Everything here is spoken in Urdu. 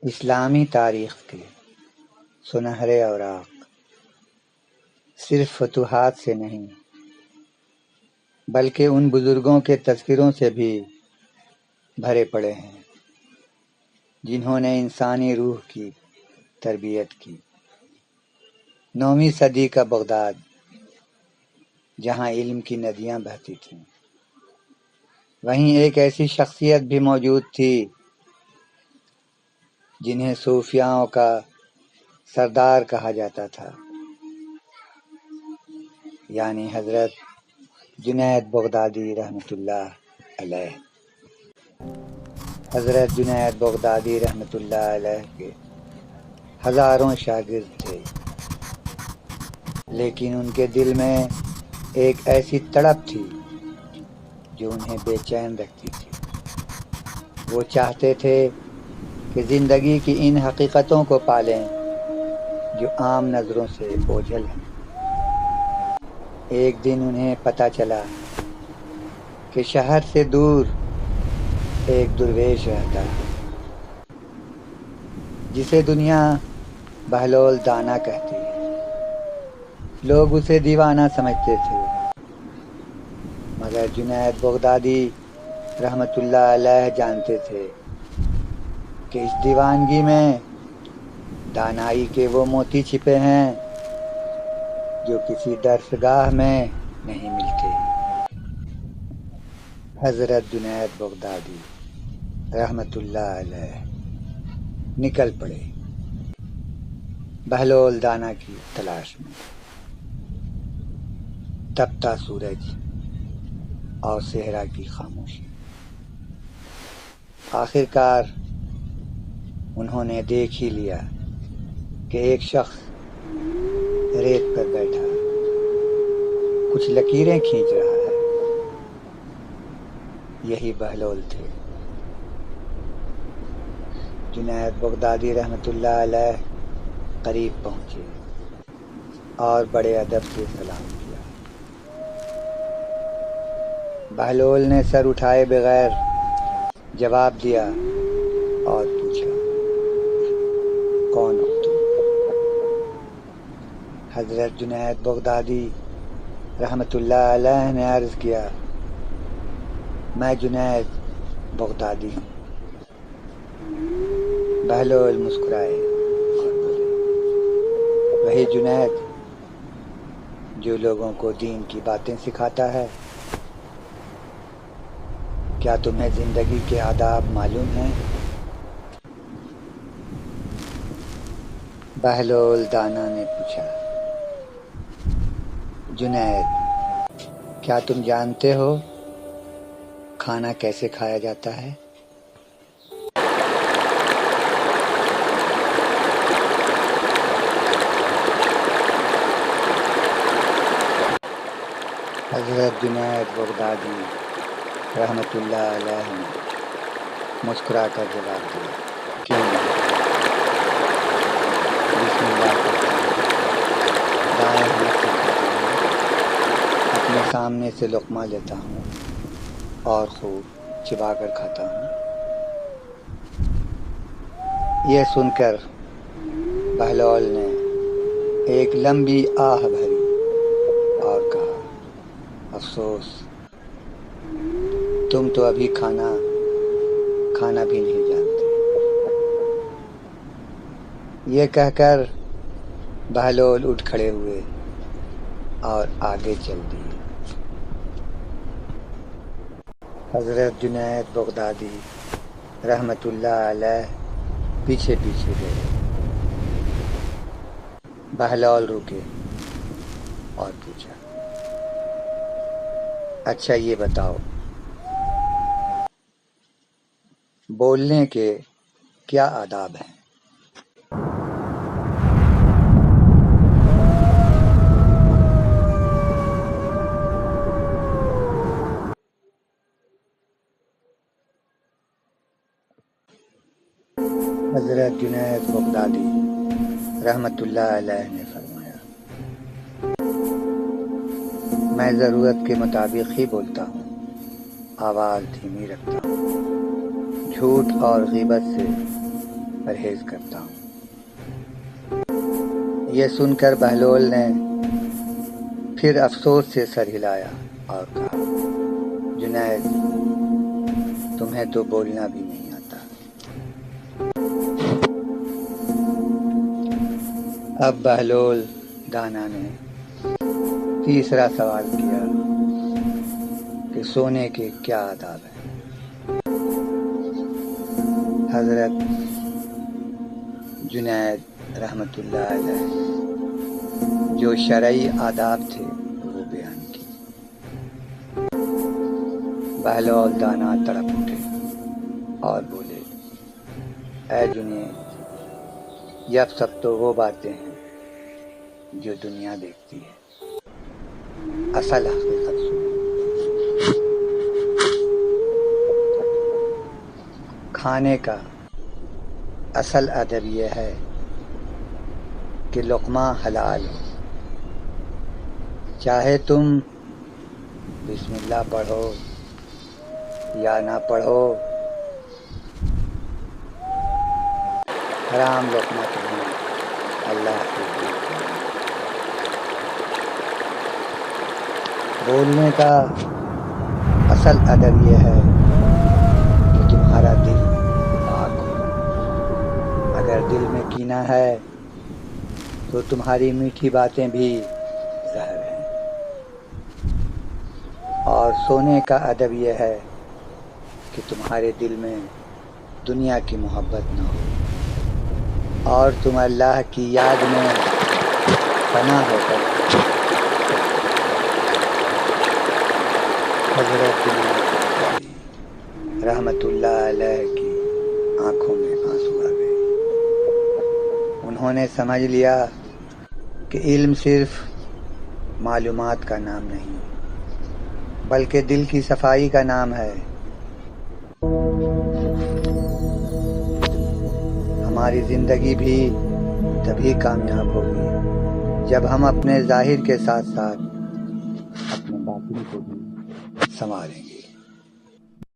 اسلامی تاریخ کے سنہرے اوراق صرف فتوحات سے نہیں بلکہ ان بزرگوں کے تذکروں سے بھی بھرے پڑے ہیں جنہوں نے انسانی روح کی تربیت کی۔ 9ویں صدی کا بغداد، جہاں علم کی ندیاں بہتی تھیں، وہیں ایک ایسی شخصیت بھی موجود تھی جنہیں صوفیاؤں کا سردار کہا جاتا تھا، یعنی حضرت جنید بغدادی رحمۃ اللہ علیہ۔ حضرت جنید بغدادی رحمۃ اللہ علیہ کے ہزاروں شاگرد تھے، لیکن ان کے دل میں ایک ایسی تڑپ تھی جو انہیں بے چین رکھتی تھی۔ وہ چاہتے تھے کہ زندگی کی ان حقیقتوں کو پالیں جو عام نظروں سے اوجھل ہیں۔ ایک دن انہیں پتہ چلا کہ شہر سے دور ایک درویش رہتا ہے جسے دنیا بہلول دانا کہتی ہے۔ لوگ اسے دیوانہ سمجھتے تھے، مگر جنید بغدادی رحمۃ اللہ علیہ جانتے تھے کہ اس دیوانگی میں دانائی کے وہ موتی چھپے ہیں جو کسی درسگاہ میں نہیں ملتے۔ حضرت جنید بغدادی رحمۃ اللہ علیہ نکل پڑے بہلول دانا کی تلاش میں۔ تپتا سورج اور صحرا کی خاموشی، آخرکار انہوں نے دیکھ ہی لیا کہ ایک شخص ریت پر بیٹھا کچھ لکیریں کھینچ رہا ہے۔ یہی بہلول تھے۔ جنید بغدادی رحمۃ اللہ علیہ قریب پہنچے اور بڑے ادب سے سلام کیا۔ بہلول نے سر اٹھائے بغیر جواب دیا اور پوچھا، کون ہو تم؟ حضرت جنید بغدادی رحمۃ اللہ علیہ نے عرض کیا، میں جنید بغدادی ہوں۔ بہلول مسکرائے اور بولے، وہی جنید جو لوگوں کو دین کی باتیں سکھاتا ہے؟ کیا تمہیں زندگی کے آداب معلوم ہیں؟ بہلول دانا نے پوچھا، جنید، کیا تم جانتے ہو کھانا کیسے کھایا جاتا ہے؟ حضرت جنید بغدادی رحمۃ اللہ علیہ نے مسکرا کر جواب دیا، کیوں نہیں؟ بسم اللہ کرتا ہوں، دائیں ہاتھ سے کھاتا ہوں، اپنے سامنے سے لقمہ لیتا ہوں اور خوب چبا کر کھاتا ہوں۔ یہ سن کر بہلول نے ایک لمبی آہ بھری اور کہا، افسوس، تم تو ابھی کھانا بھی نہیں جانتے۔ یہ کہہ کر بہلول اٹھ کھڑے ہوئے اور آگے چل دیے۔ حضرت جنید بغدادی رحمۃ اللہ علیہ پیچھے پیچھے گئے۔ بہلول رکے اور پوچھا، اچھا یہ بتاؤ، بولنے کے کیا آداب ہیں؟ حضرت جنید بغدادی رحمۃ اللہ علیہ نے فرمایا، میں ضرورت کے مطابق ہی بولتا ہوں، آواز دھیمی رکھتا ہوں، جھوٹ اور غیبت سے پرہیز کرتا ہوں۔ یہ سن کر بہلول نے پھر افسوس سے سر ہلایا اور کہا، جنید تمہیں تو بولنا بھی نہیں آتا۔ اب بہلول دانا نے تیسرا سوال کیا کہ سونے کے کیا آداب ہیں۔ حضرت جنید رحمت اللہ علیہ جو شرعی آداب تھے وہ بیان کی۔ بہلول دانا تڑپ اٹھے اور بولے، اے جنید، یہ سب تو وہ باتیں ہیں جو دنیا دیکھتی ہے، اصل حقیقت سنو۔ کھانے کا اصل ادب یہ ہے کہ لقمہ حلال ہو، چاہے تم بسم اللہ پڑھو یا نہ پڑھو، حرام لقمہ تمہیں اللہ کے لیے۔ بولنے کا اصل ادب یہ ہے کہ تمہارا دل پاک ہو۔ اگر دل میں کینہ ہے تو تمہاری میٹھی باتیں بھی زہر ہیں۔ اور سونے کا ادب یہ ہے کہ تمہارے دل میں دنیا کی محبت نہ ہو اور تم اللہ کی یاد میں فنا ہو کر حضرت رحمت اللہ علیہ کی آنکھوں میں آنسو آ گئے۔ انہوں نے سمجھ لیا کہ علم صرف معلومات کا نام نہیں بلکہ دل کی صفائی کا نام ہے۔ ہماری زندگی بھی تبھی کامیاب ہوگی جب ہم اپنے ظاہر کے ساتھ ساتھ اپنے باطن کو بھی سنواریں گے۔